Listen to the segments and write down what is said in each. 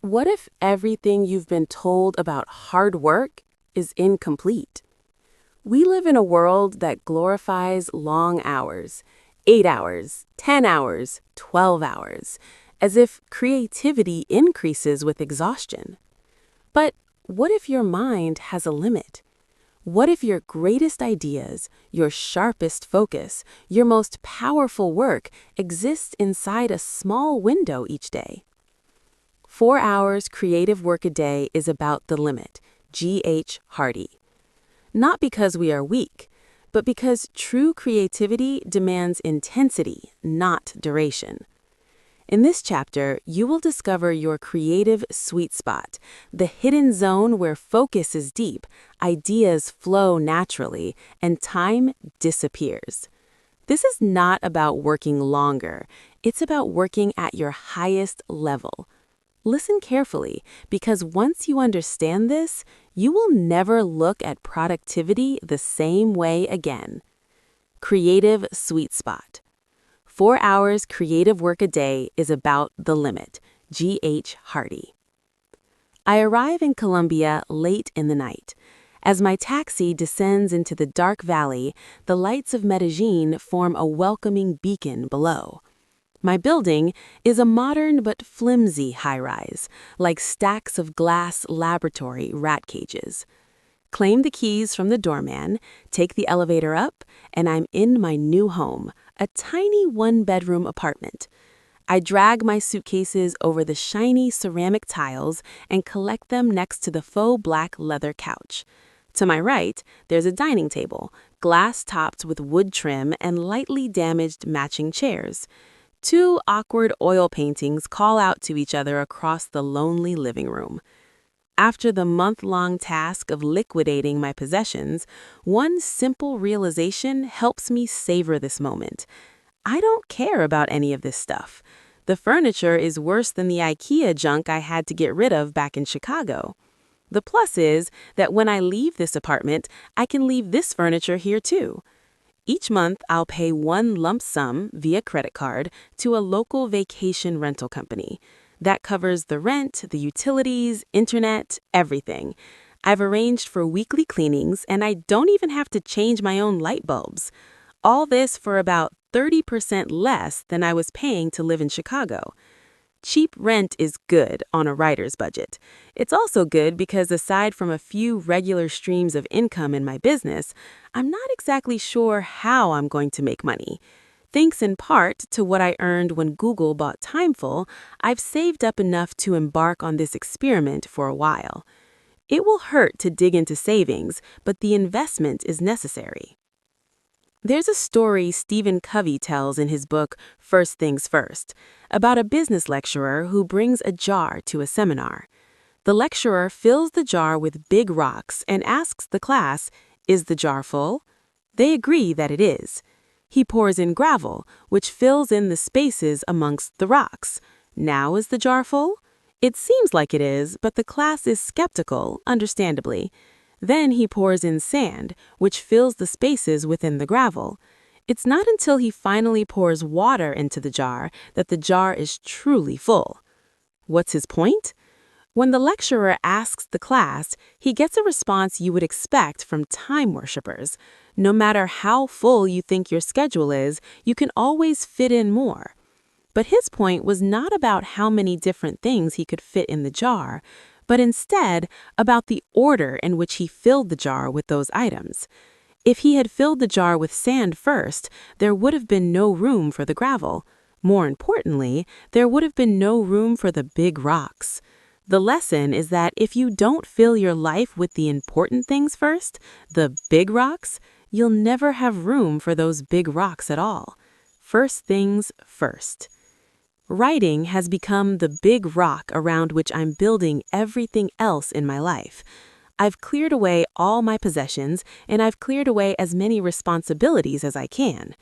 What if everything you've been told about hard work is incomplete? We live in a world that glorifies long hours, 8 hours, 10 hours, 12 hours, as if creativity increases with exhaustion. But what if your mind has a limit? What if your greatest ideas, your sharpest focus, your most powerful work exists inside a small window each day? 4 hours creative work a day is about the limit. G.H. Hardy. Not because we are weak, but because true creativity demands intensity, not duration. In this chapter, you will discover your creative sweet spot, the hidden zone where focus is deep, ideas flow naturally, and time disappears. This is not about working longer. It's about working at your highest level. Listen carefully, because once you understand this, you will never look at productivity the same way again. Creative sweet spot. 4 hours creative work a day is about the limit. G.H. Hardy. I arrive in Colombia late in the night. As my taxi descends into the dark valley, the lights of Medellin form a welcoming beacon below. My building is a modern but flimsy high-rise, like stacks of glass laboratory rat cages. Claim the keys from the doorman, take the elevator up, and I'm in my new home, a tiny one-bedroom apartment. I drag my suitcases over the shiny ceramic tiles and collect them next to the faux black leather couch. To my right, there's a dining table, glass-topped with wood trim and lightly damaged matching chairs. Two awkward oil paintings call out to each other across the lonely living room. After the month-long task of liquidating my possessions, one simple realization helps me savor this moment. I don't care about any of this stuff. The furniture is worse than the IKEA junk I had to get rid of back in Chicago. The plus is that when I leave this apartment, I can leave this furniture here too. Each month, I'll pay one lump sum via credit card to a local vacation rental company. That covers the rent, the utilities, internet, everything. I've arranged for weekly cleanings, and I don't even have to change my own light bulbs. All this for about 30% less than I was paying to live in Chicago. Cheap rent is good on a writer's budget. It's also good because aside from a few regular streams of income in my business, I'm not exactly sure how I'm going to make money. Thanks in part to what I earned when Google bought Timeful, I've saved up enough to embark on this experiment for a while. It will hurt to dig into savings, but the investment is necessary. There's a story Stephen Covey tells in his book, First Things First, about a business lecturer who brings a jar to a seminar. The lecturer fills the jar with big rocks and asks the class, "Is the jar full?" They agree that it is. He pours in gravel, which fills in the spaces amongst the rocks. Now is the jar full? It seems like it is, but the class is skeptical, understandably. Then he pours in sand, which fills the spaces within the gravel. It's not until he finally pours water into the jar that the jar is truly full. What's his point? When the lecturer asks the class, he gets a response you would expect from time worshippers. No matter how full you think your schedule is, you can always fit in more. But his point was not about how many different things he could fit in the jar, but instead about the order in which he filled the jar with those items. If he had filled the jar with sand first, there would have been no room for the gravel. More importantly, there would have been no room for the big rocks. The lesson is that if you don't fill your life with the important things first, the big rocks, you'll never have room for those big rocks at all. First things first. Writing has become the big rock around which I'm building everything else in my life. I've cleared away all my possessions, and I've cleared away as many responsibilities as I can.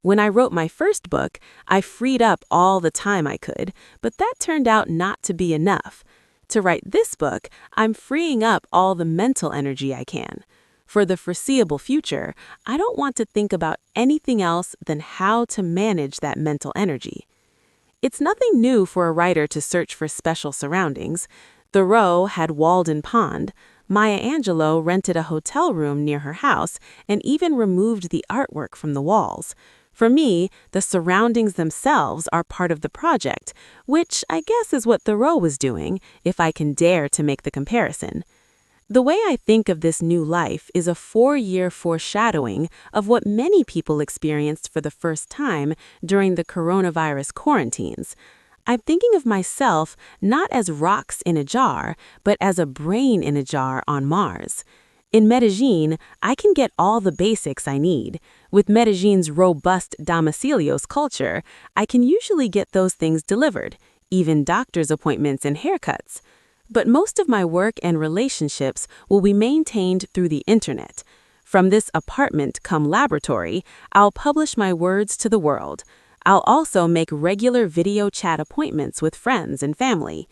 When I wrote my first book, I freed up all the time I could, but that turned out not to be enough. To write this book, I'm freeing up all the mental energy I can. For the foreseeable future, I don't want to think about anything else than how to manage that mental energy. It's nothing new for a writer to search for special surroundings. Thoreau had Walden Pond. Maya Angelou rented a hotel room near her house and even removed the artwork from the walls. For me, the surroundings themselves are part of the project, which I guess is what Thoreau was doing, if I can dare to make the comparison. The way I think of this new life is a 4-year foreshadowing of what many people experienced for the first time during the coronavirus quarantines. I'm thinking of myself not as rocks in a jar, but as a brain in a jar on Mars. In Medellin, I can get all the basics I need. With Medellin's robust domicilios culture, I can usually get those things delivered, even doctor's appointments and haircuts. But most of my work and relationships will be maintained through the internet. From this apartment-cum-laboratory, I'll publish my words to the world. I'll also make regular video chat appointments with friends and family.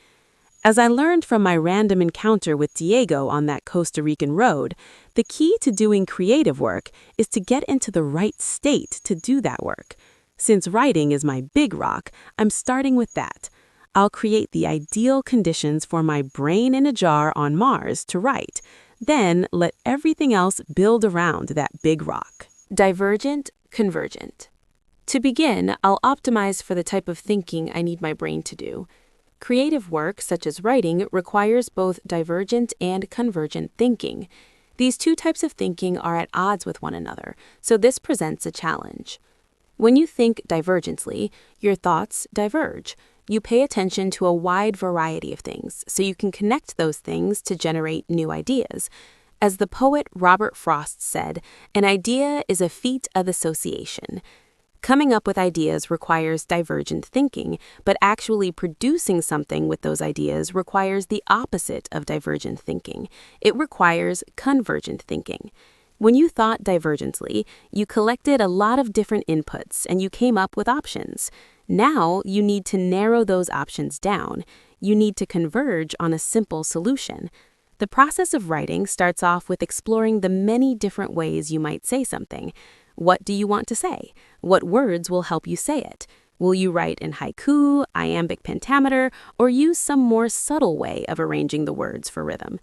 As I learned from my random encounter with Diego on that Costa Rican road, the key to doing creative work is to get into the right state to do that work. Since writing is my big rock, I'm starting with that. I'll create the ideal conditions for my brain in a jar on Mars to write, then let everything else build around that big rock. Divergent, convergent. To begin, I'll optimize for the type of thinking I need my brain to do. Creative work, such as writing, requires both divergent and convergent thinking. These two types of thinking are at odds with one another, so this presents a challenge. When you think divergently, your thoughts diverge. You pay attention to a wide variety of things, so you can connect those things to generate new ideas. As the poet Robert Frost said, an idea is a feat of association. Coming up with ideas requires divergent thinking, but actually producing something with those ideas requires the opposite of divergent thinking. It requires convergent thinking. When you thought divergently, you collected a lot of different inputs and you came up with options. Now you need to narrow those options down. You need to converge on a simple solution. The process of writing starts off with exploring the many different ways you might say something. What do you want to say? What words will help you say it? Will you write in haiku, iambic pentameter, or use some more subtle way of arranging the words for rhythm?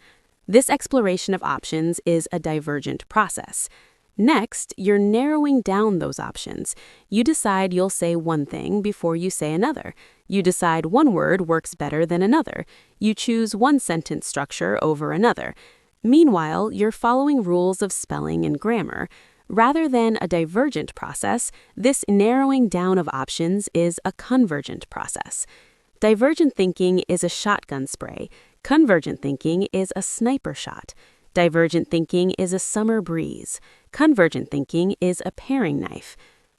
This exploration of options is a divergent process. Next, you're narrowing down those options. You decide you'll say one thing before you say another. You decide one word works better than another. You choose one sentence structure over another. Meanwhile, you're following rules of spelling and grammar. Rather than a divergent process, this narrowing down of options is a convergent process. Divergent thinking is a shotgun spray. Convergent thinking is a sniper shot. Divergent thinking is a summer breeze. Convergent thinking is a paring knife.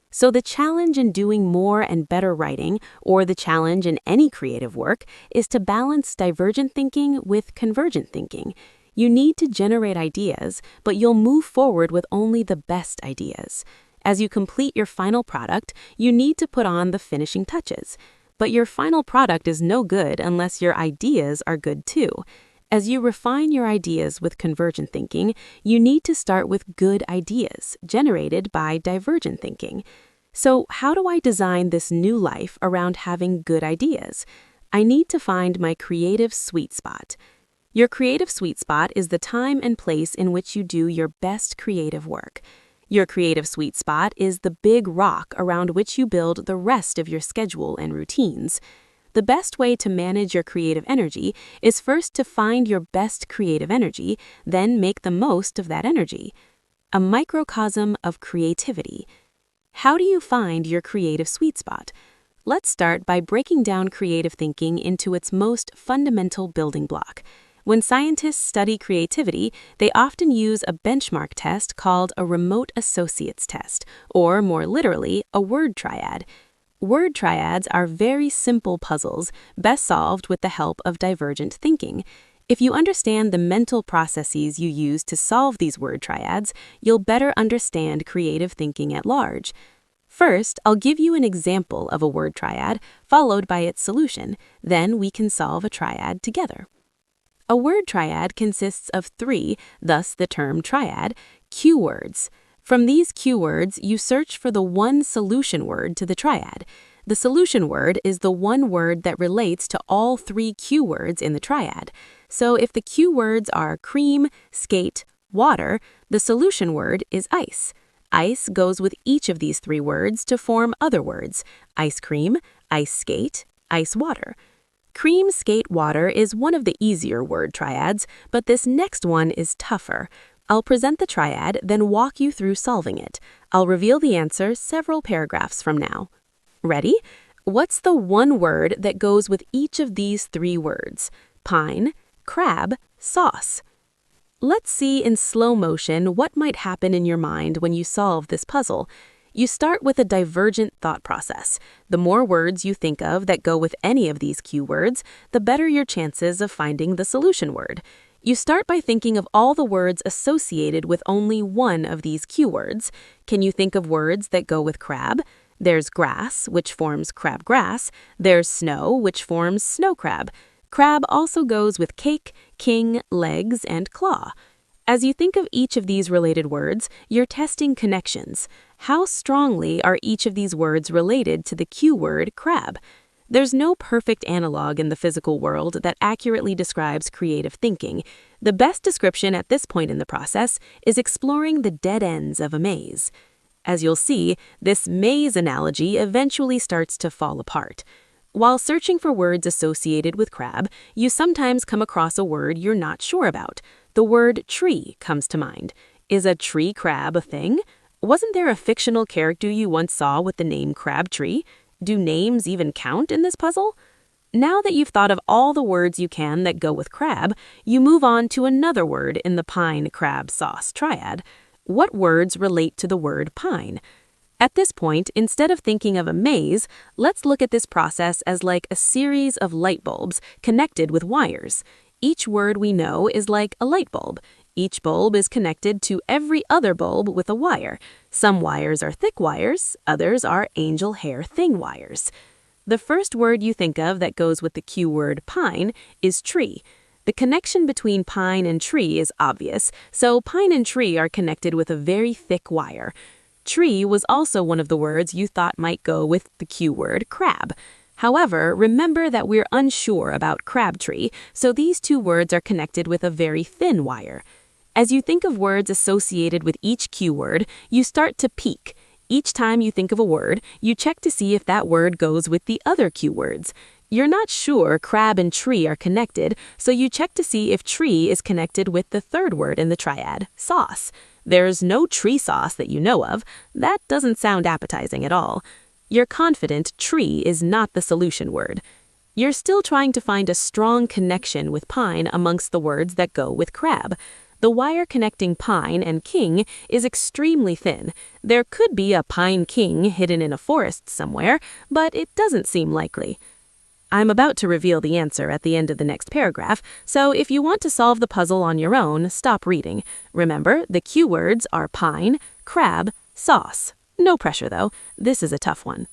So the challenge in doing more and better writing, or the challenge in any creative work, is to balance divergent thinking with convergent thinking. You need to generate ideas, but you'll move forward with only the best ideas. As you complete your final product, you need to put on the finishing touches. But your final product is no good unless your ideas are good too. As you refine your ideas with convergent thinking, you need to start with good ideas generated by divergent thinking. So how do I design this new life around having good ideas? I need to find my creative sweet spot. Your creative sweet spot is the time and place in which you do your best creative work. Your creative sweet spot is the big rock around which you build the rest of your schedule and routines. The best way to manage your creative energy is first to find your best creative energy, then make the most of that energy. A microcosm of creativity. How do you find your creative sweet spot? Let's start by breaking down creative thinking into its most fundamental building block. When scientists study creativity, they often use a benchmark test called a remote associates test, or more literally, a word triad. Word triads are very simple puzzles, best solved with the help of divergent thinking. If you understand the mental processes you use to solve these word triads, you'll better understand creative thinking at large. First, I'll give you an example of a word triad, followed by its solution. Then we can solve a triad together. A word triad consists of 3, thus the term triad, cue words. From these cue words, you search for the one solution word to the triad. The solution word is the one word that relates to all three cue words in the triad. So if the cue words are cream, skate, water, the solution word is ice. Ice goes with each of these three words to form other words: ice cream, ice skate, ice water. Cream, skate, water is one of the easier word triads, but this next one is tougher. I'll present the triad, then walk you through solving it. I'll reveal the answer several paragraphs from now. Ready? What's the one word that goes with each of these three words? Pine, crab, sauce. Let's see in slow motion what might happen in your mind when you solve this puzzle. You start with a divergent thought process. The more words you think of that go with any of these cue words, the better your chances of finding the solution word. You start by thinking of all the words associated with only one of these cue words. Can you think of words that go with crab? There's grass, which forms crabgrass. There's snow, which forms snow crab. Crab also goes with cake, king, legs, and claw. As you think of each of these related words, you're testing connections. How strongly are each of these words related to the cue word crab? There's no perfect analog in the physical world that accurately describes creative thinking. The best description at this point in the process is exploring the dead ends of a maze. As you'll see, this maze analogy eventually starts to fall apart. While searching for words associated with crab, you sometimes come across a word you're not sure about. The word tree comes to mind. Is a tree crab a thing? Wasn't there a fictional character you once saw with the name Crabtree? Do names even count in this puzzle? Now that you've thought of all the words you can that go with crab, you move on to another word in the pine, crab, sauce triad. What words relate to the word pine? At this point, instead of thinking of a maze, let's look at this process as like a series of light bulbs connected with wires. Each word we know is like a light bulb. Each bulb is connected to every other bulb with a wire. Some wires are thick wires, others are angel hair thin wires. The first word you think of that goes with the cue word pine is tree. The connection between pine and tree is obvious, so pine and tree are connected with a very thick wire. Tree was also one of the words you thought might go with the cue word crab. However, remember that we're unsure about crabtree, so these two words are connected with a very thin wire. As you think of words associated with each cue word, you start to peek. Each time you think of a word, you check to see if that word goes with the other cue words. You're not sure crab and tree are connected, so you check to see if tree is connected with the third word in the triad, sauce. There's no tree sauce that you know of. That doesn't sound appetizing at all. You're confident tree is not the solution word. You're still trying to find a strong connection with pine amongst the words that go with crab. The wire connecting pine and king is extremely thin. There could be a pine king hidden in a forest somewhere, but it doesn't seem likely. I'm about to reveal the answer at the end of the next paragraph, so if you want to solve the puzzle on your own, stop reading. Remember, the cue words are pine, crab, sauce. No pressure though, this is a tough one.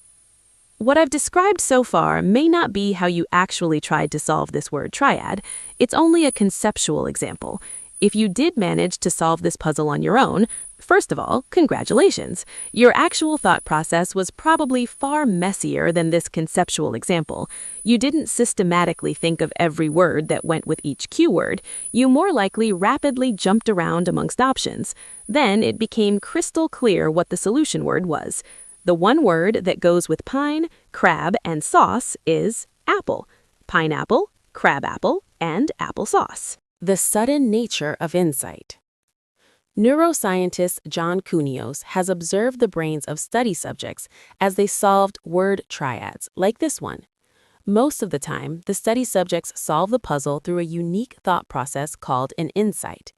What I've described so far may not be how you actually tried to solve this word triad. It's only a conceptual example. If you did manage to solve this puzzle on your own, first of all, congratulations. Your actual thought process was probably far messier than this conceptual example. You didn't systematically think of every word that went with each cue word. You more likely rapidly jumped around amongst options. Then it became crystal clear what the solution word was. The one word that goes with pine, crab, and sauce is apple. Pineapple, crabapple, and applesauce. The sudden nature of insight. Neuroscientist John Cunios has observed the brains of study subjects as they solved word triads, like this one. Most of the time, the study subjects solve the puzzle through a unique thought process called an insight.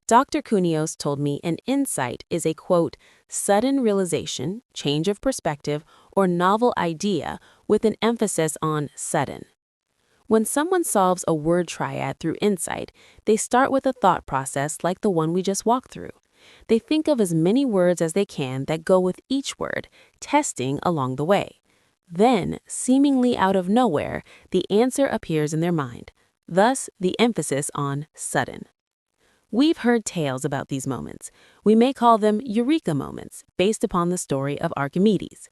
Dr. Cunios told me an insight is a, quote, sudden realization, change of perspective, or novel idea with an emphasis on sudden. When someone solves a word triad through insight, they start with a thought process like the one we just walked through. They think of as many words as they can that go with each word, testing along the way. Then, seemingly out of nowhere, the answer appears in their mind. Thus, the emphasis on sudden. We've heard tales about these moments. We may call them eureka moments, based upon the story of Archimedes.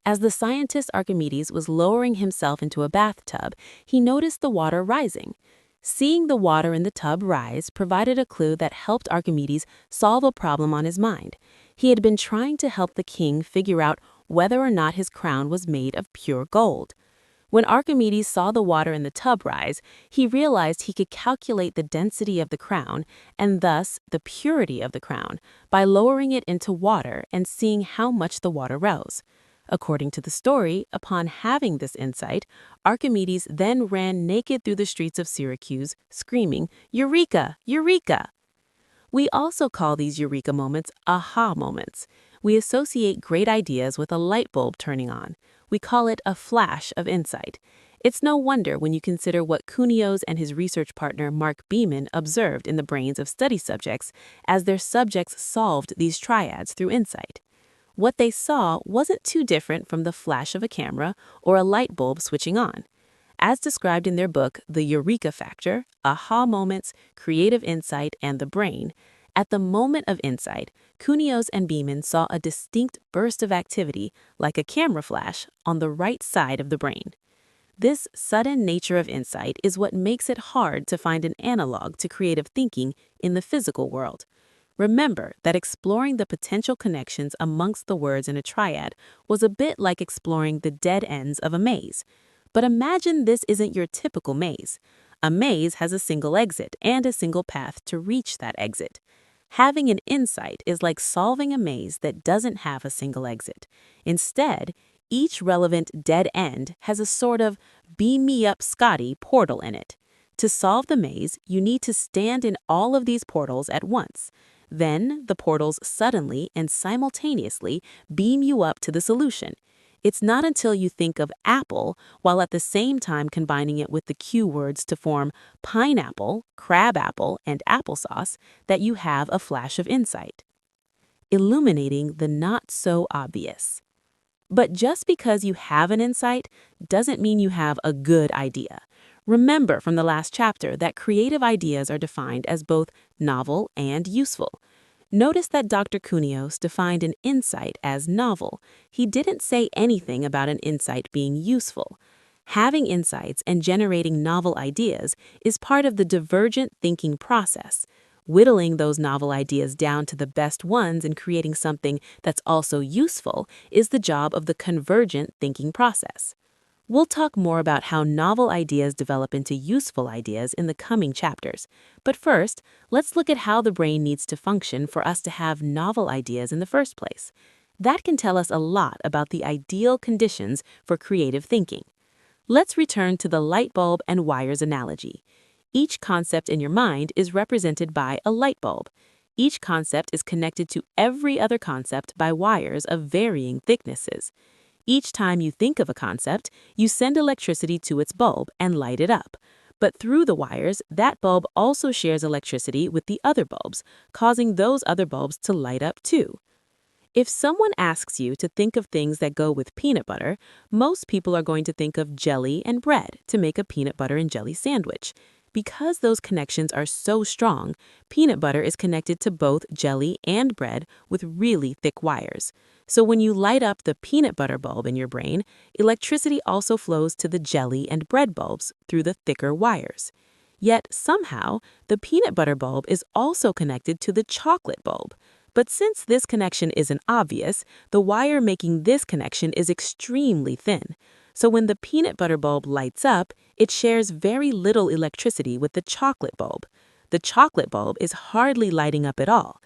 As the scientist Archimedes was lowering himself into a bathtub, he noticed the water rising. Seeing the water in the tub rise provided a clue that helped Archimedes solve a problem on his mind. He had been trying to help the king figure out whether or not his crown was made of pure gold. When Archimedes saw the water in the tub rise, he realized he could calculate the density of the crown, and thus the purity of the crown, by lowering it into water and seeing how much the water rose. According to the story, upon having this insight, Archimedes then ran naked through the streets of Syracuse, screaming, "Eureka! Eureka!" We also call these eureka moments aha moments. We associate great ideas with a light bulb turning on. We call it a flash of insight. It's no wonder when you consider what Cuneos and his research partner Mark Beeman observed in the brains of study subjects as their subjects solved these triads through insight. What they saw wasn't too different from the flash of a camera or a light bulb switching on. As described in their book, The Eureka Factor, Aha Moments, Creative Insight, and the Brain, at the moment of insight, Cuneos and Beeman saw a distinct burst of activity, like a camera flash, on the right side of the brain. This sudden nature of insight is what makes it hard to find an analog to creative thinking in the physical world. Remember that exploring the potential connections amongst the words in a triad was a bit like exploring the dead ends of a maze. But imagine this isn't your typical maze. A maze has a single exit and a single path to reach that exit. Having an insight is like solving a maze that doesn't have a single exit. Instead, each relevant dead end has a sort of beam me up Scotty portal in it. To solve the maze, you need to stand in all of these portals at once. Then, the portals suddenly and simultaneously beam you up to the solution. It's not until you think of apple, while at the same time combining it with the cue words to form pineapple, crabapple, and applesauce, that you have a flash of insight. Illuminating the not-so-obvious. But just because you have an insight doesn't mean you have a good idea. Remember from the last chapter that creative ideas are defined as both novel and useful. Notice that Dr. Cuneos defined an insight as novel. He didn't say anything about an insight being useful. Having insights and generating novel ideas is part of the divergent thinking process. Whittling those novel ideas down to the best ones and creating something that's also useful is the job of the convergent thinking process. We'll talk more about how novel ideas develop into useful ideas in the coming chapters. But first, let's look at how the brain needs to function for us to have novel ideas in the first place. That can tell us a lot about the ideal conditions for creative thinking. Let's return to the light bulb and wires analogy. Each concept in your mind is represented by a light bulb. Each concept is connected to every other concept by wires of varying thicknesses. Each time you think of a concept, you send electricity to its bulb and light it up. But through the wires, that bulb also shares electricity with the other bulbs, causing those other bulbs to light up too. If someone asks you to think of things that go with peanut butter, most people are going to think of jelly and bread to make a peanut butter and jelly sandwich. Because those connections are so strong, peanut butter is connected to both jelly and bread with really thick wires. So when you light up the peanut butter bulb in your brain, electricity also flows to the jelly and bread bulbs through the thicker wires. Yet somehow, the peanut butter bulb is also connected to the chocolate bulb. But since this connection isn't obvious, the wire making this connection is extremely thin. So when the peanut butter bulb lights up, it shares very little electricity with the chocolate bulb. The chocolate bulb is hardly lighting up at all.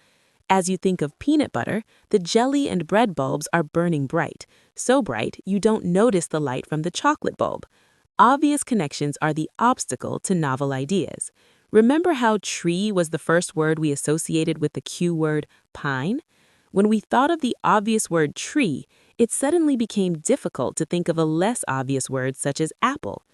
As you think of peanut butter, the jelly and bread bulbs are burning bright, so bright you don't notice the light from the chocolate bulb. Obvious connections are the obstacle to novel ideas. Remember how tree was the first word we associated with the cue word pine? When we thought of the obvious word tree, it suddenly became difficult to think of a less obvious word such as apple.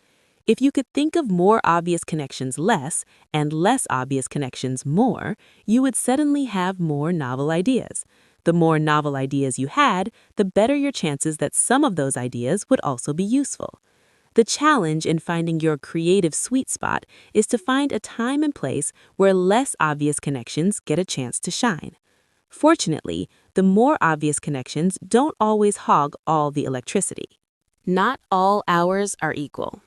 If you could think of more obvious connections less and less obvious connections more, you would suddenly have more novel ideas. The more novel ideas you had, the better your chances that some of those ideas would also be useful. The challenge in finding your creative sweet spot is to find a time and place where less obvious connections get a chance to shine. Fortunately, the more obvious connections don't always hog all the electricity. Not all hours are equal.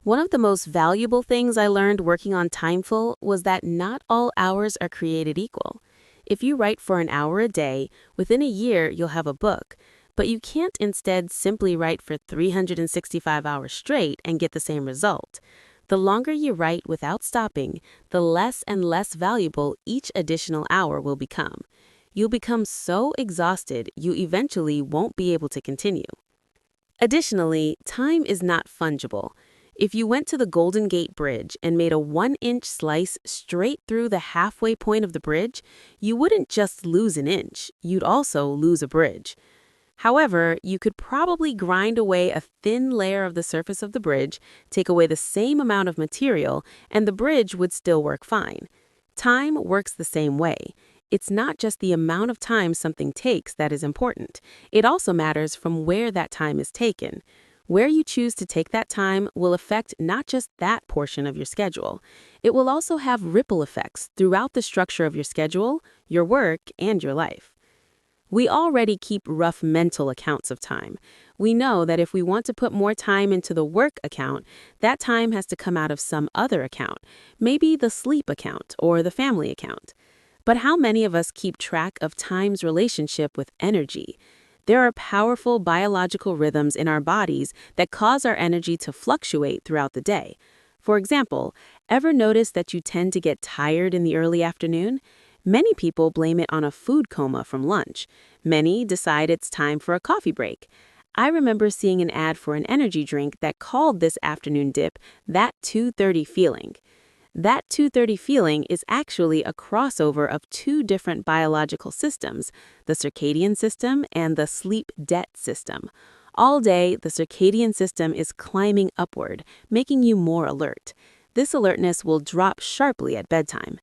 One of the most valuable things I learned working on Timeful was that not all hours are created equal. If you write for an hour a day, within a year you'll have a book, but you can't instead simply write for 365 hours straight and get the same result. The longer you write without stopping, the less and less valuable each additional hour will become. You'll become so exhausted you eventually won't be able to continue. Additionally, time is not fungible. If you went to the Golden Gate Bridge and made a 1-inch slice straight through the halfway point of the bridge, you wouldn't just lose an inch, you'd also lose a bridge. However, you could probably grind away a thin layer of the surface of the bridge, take away the same amount of material, and the bridge would still work fine. Time works the same way. It's not just the amount of time something takes that is important. It also matters from where that time is taken. Where you choose to take that time will affect not just that portion of your schedule. It will also have ripple effects throughout the structure of your schedule, your work, and your life. We already keep rough mental accounts of time. We know that if we want to put more time into the work account, that time has to come out of some other account, maybe the sleep account or the family account. But how many of us keep track of time's relationship with energy? There are powerful biological rhythms in our bodies that cause our energy to fluctuate throughout the day. For example, ever notice that you tend to get tired in the early afternoon? Many people blame it on a food coma from lunch. Many decide it's time for a coffee break. I remember seeing an ad for an energy drink that called this afternoon dip that 2:30 feeling. That 2:30 feeling is actually a crossover of two different biological systems, the circadian system and the sleep debt system. All day, the circadian system is climbing upward, making you more alert. This alertness will drop sharply at bedtime.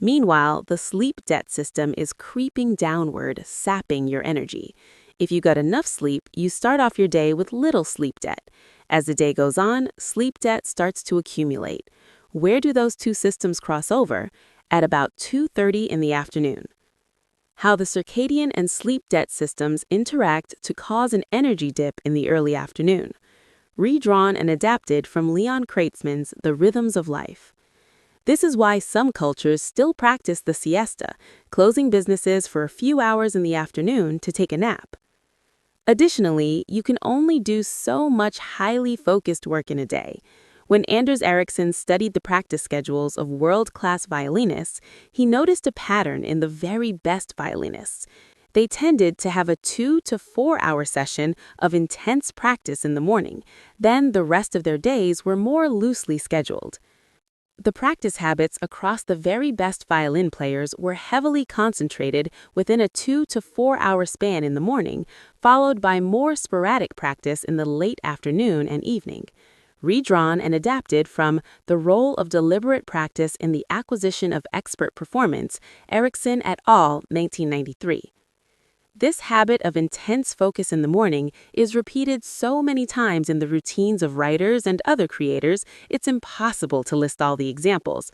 Meanwhile, the sleep debt system is creeping downward, sapping your energy. If you got enough sleep, you start off your day with little sleep debt. As the day goes on, sleep debt starts to accumulate. Where do those two systems cross over? At about 2:30 in the afternoon. How the circadian and sleep debt systems interact to cause an energy dip in the early afternoon. Redrawn and adapted from Leon Kreitzman's The Rhythms of Life. This is why some cultures still practice the siesta, closing businesses for a few hours in the afternoon to take a nap. Additionally, you can only do so much highly focused work in a day. When Anders Ericsson studied the practice schedules of world-class violinists, he noticed a pattern in the very best violinists. They tended to have a 2 to 4 hour session of intense practice in the morning. Then the rest of their days were more loosely scheduled. The practice habits across the very best violin players were heavily concentrated within a 2 to 4 hour span in the morning, followed by more sporadic practice in the late afternoon and evening. Redrawn and adapted from The Role of Deliberate Practice in the Acquisition of Expert Performance, Ericsson et al., 1993. This habit of intense focus in the morning is repeated so many times in the routines of writers and other creators, it's impossible to list all the examples.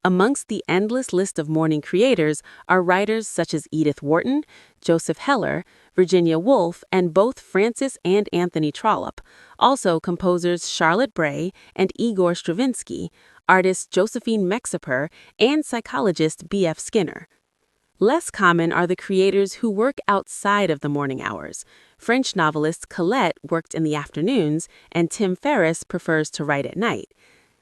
Amongst the endless list of morning creators are writers such as Edith Wharton, Joseph Heller, Virginia Woolf, and both Francis and Anthony Trollope, also composers Charlotte Bray and Igor Stravinsky, artist Josephine Mexiper, and psychologist B.F. Skinner. Less common are the creators who work outside of the morning hours. French novelist Colette worked in the afternoons, and Tim Ferriss prefers to write at night.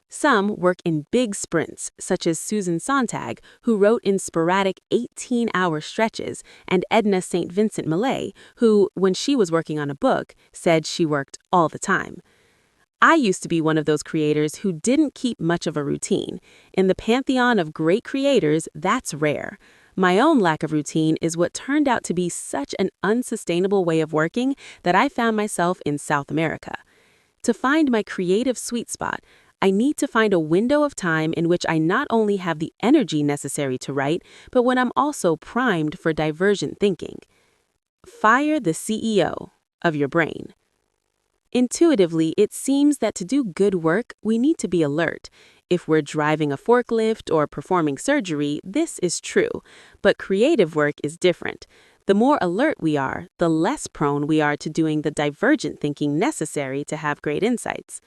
Some work in big sprints, such as Susan Sontag, who wrote in sporadic 18-hour stretches, and Edna St. Vincent Millay, who, when she was working on a book, said she worked all the time. I used to be one of those creators who didn't keep much of a routine. In the pantheon of great creators, that's rare. My own lack of routine is what turned out to be such an unsustainable way of working that I found myself in South America. To find my creative sweet spot, I need to find a window of time in which I not only have the energy necessary to write, but when I'm also primed for divergent thinking. Fire the CEO of your brain. Intuitively, it seems that to do good work, we need to be alert. If we're driving a forklift or performing surgery, this is true. But creative work is different. The more alert we are, the less prone we are to doing the divergent thinking necessary to have great insights.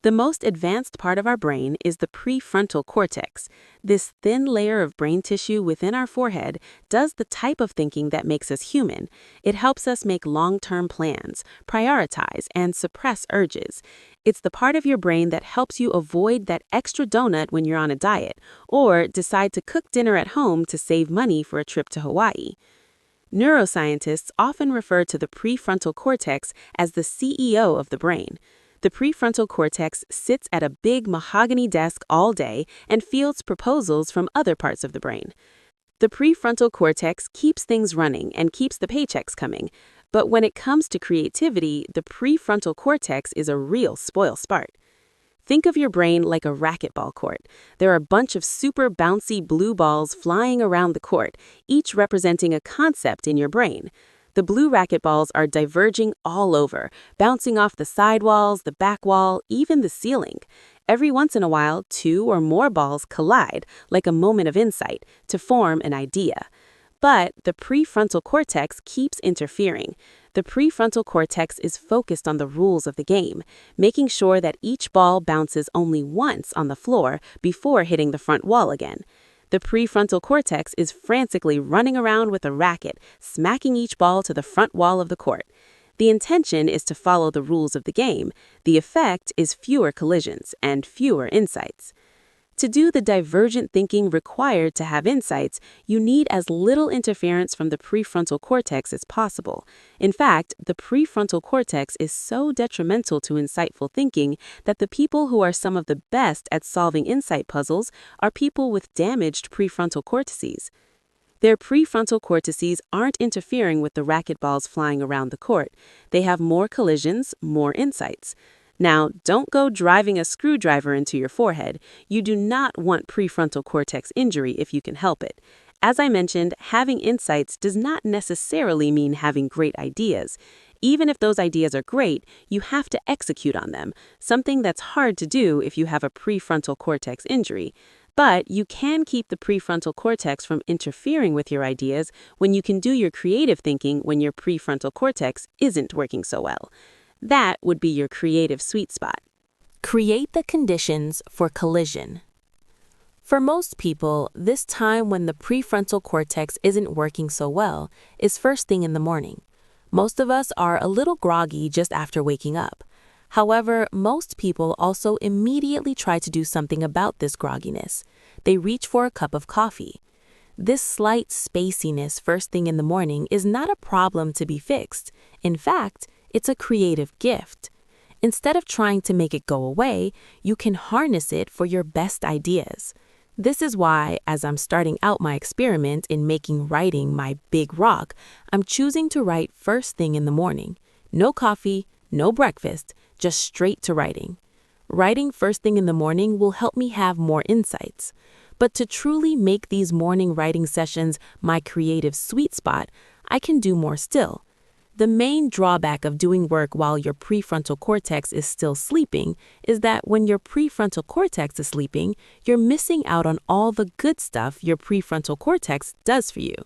The most advanced part of our brain is the prefrontal cortex. This thin layer of brain tissue within our forehead does the type of thinking that makes us human. It helps us make long-term plans, prioritize, and suppress urges. It's the part of your brain that helps you avoid that extra donut when you're on a diet, or decide to cook dinner at home to save money for a trip to Hawaii. Neuroscientists often refer to the prefrontal cortex as the CEO of the brain. The prefrontal cortex sits at a big mahogany desk all day and fields proposals from other parts of the brain. The prefrontal cortex keeps things running and keeps the paychecks coming. But when it comes to creativity, the prefrontal cortex is a real spoil sport. Think of your brain like a racquetball court. There are a bunch of super bouncy blue balls flying around the court, each representing a concept in your brain. The blue racquetballs are diverging all over, bouncing off the side walls, the back wall, even the ceiling. Every once in a while, two or more balls collide, like a moment of insight, to form an idea. But the prefrontal cortex keeps interfering. The prefrontal cortex is focused on the rules of the game, making sure that each ball bounces only once on the floor before hitting the front wall again. The prefrontal cortex is frantically running around with a racket, smacking each ball to the front wall of the court. The intention is to follow the rules of the game. The effect is fewer collisions and fewer insights. To do the divergent thinking required to have insights, you need as little interference from the prefrontal cortex as possible. In fact, the prefrontal cortex is so detrimental to insightful thinking that the people who are some of the best at solving insight puzzles are people with damaged prefrontal cortices. Their prefrontal cortices aren't interfering with the racquetballs flying around the court. They have more collisions, more insights. Now, don't go driving a screwdriver into your forehead. You do not want prefrontal cortex injury if you can help it. As I mentioned, having insights does not necessarily mean having great ideas. Even if those ideas are great, you have to execute on them, something that's hard to do if you have a prefrontal cortex injury. But you can keep the prefrontal cortex from interfering with your ideas when you can do your creative thinking when your prefrontal cortex isn't working so well. That would be your creative sweet spot. Create the conditions for collision. For most people, this time when the prefrontal cortex isn't working so well is first thing in the morning. Most of us are a little groggy just after waking up. However, most people also immediately try to do something about this grogginess. They reach for a cup of coffee. This slight spaciness first thing in the morning is not a problem to be fixed. In fact, it's a creative gift. Instead of trying to make it go away, you can harness it for your best ideas. This is why, as I'm starting out my experiment in making writing my big rock, I'm choosing to write first thing in the morning. No coffee, no breakfast, just straight to writing. Writing first thing in the morning will help me have more insights. But to truly make these morning writing sessions my creative sweet spot, I can do more still. The main drawback of doing work while your prefrontal cortex is still sleeping is that when your prefrontal cortex is sleeping, you're missing out on all the good stuff your prefrontal cortex does for you.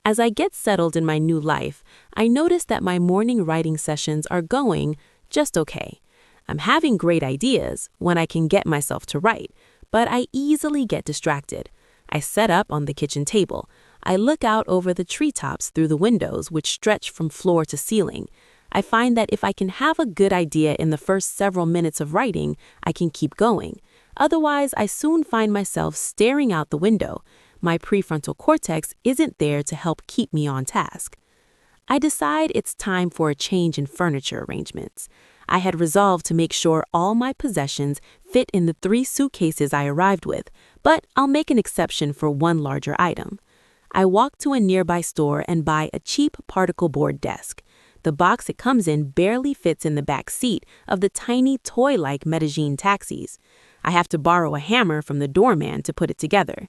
As I get settled in my new life, I notice that my morning writing sessions are going just okay. I'm having great ideas when I can get myself to write, but I easily get distracted. I set up on the kitchen table. I look out over the treetops through the windows which stretch from floor to ceiling. I find that if I can have a good idea in the first several minutes of writing, I can keep going. Otherwise, I soon find myself staring out the window. My prefrontal cortex isn't there to help keep me on task. I decide it's time for a change in furniture arrangements. I had resolved to make sure all my possessions fit in the 3 suitcases I arrived with, but I'll make an exception for one larger item. I walk to a nearby store and buy a cheap particle board desk. The box it comes in barely fits in the back seat of the tiny toy-like Medellin taxis. I have to borrow a hammer from the doorman to put it together.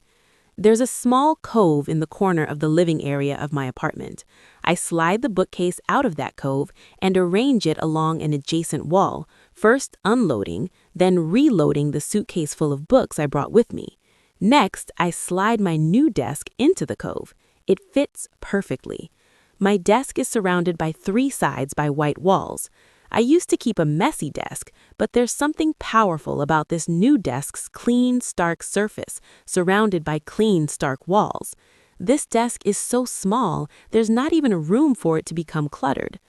There's a small cove in the corner of the living area of my apartment. I slide the bookcase out of that cove and arrange it along an adjacent wall, first unloading, then reloading the suitcase full of books I brought with me. Next, I slide my new desk into the cove. It fits perfectly. My desk is surrounded by 3 sides by white walls. I used to keep a messy desk, but there's something powerful about this new desk's clean, stark surface, surrounded by clean, stark walls. This desk is so small, there's not even room for it to become cluttered.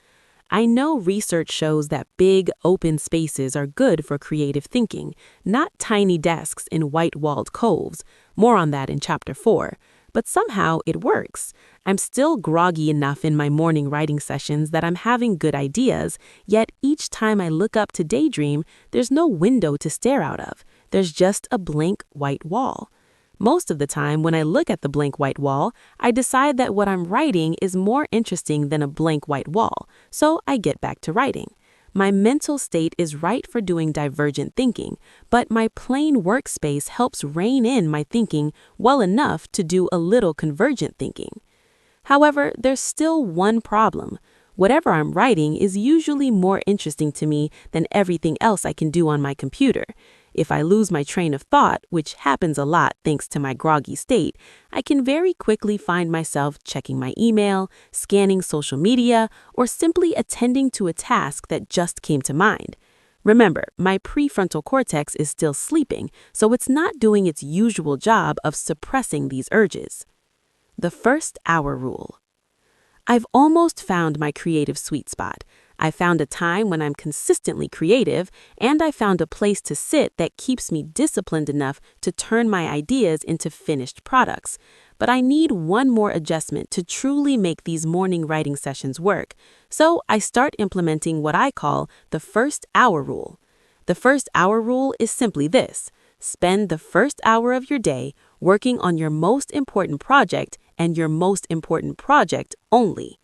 I know research shows that big, open spaces are good for creative thinking, not tiny desks in white-walled coves. More on that in Chapter 4. But somehow it works. I'm still groggy enough in my morning writing sessions that I'm having good ideas, yet each time I look up to daydream, there's no window to stare out of. There's just a blank white wall. Most of the time, when I look at the blank white wall, I decide that what I'm writing is more interesting than a blank white wall, so I get back to writing. My mental state is right for doing divergent thinking, but my plain workspace helps rein in my thinking well enough to do a little convergent thinking. However, there's still one problem. Whatever I'm writing is usually more interesting to me than everything else I can do on my computer. If I lose my train of thought, which happens a lot thanks to my groggy state, I can very quickly find myself checking my email, scanning social media, or simply attending to a task that just came to mind. Remember, my prefrontal cortex is still sleeping, so it's not doing its usual job of suppressing these urges. The first hour rule. I've almost found my creative sweet spot. I found a time when I'm consistently creative, and I found a place to sit that keeps me disciplined enough to turn my ideas into finished products. But I need one more adjustment to truly make these morning writing sessions work. So I start implementing what I call the first hour rule. The first hour rule is simply this: spend the first hour of your day working on your most important project and your most important project only.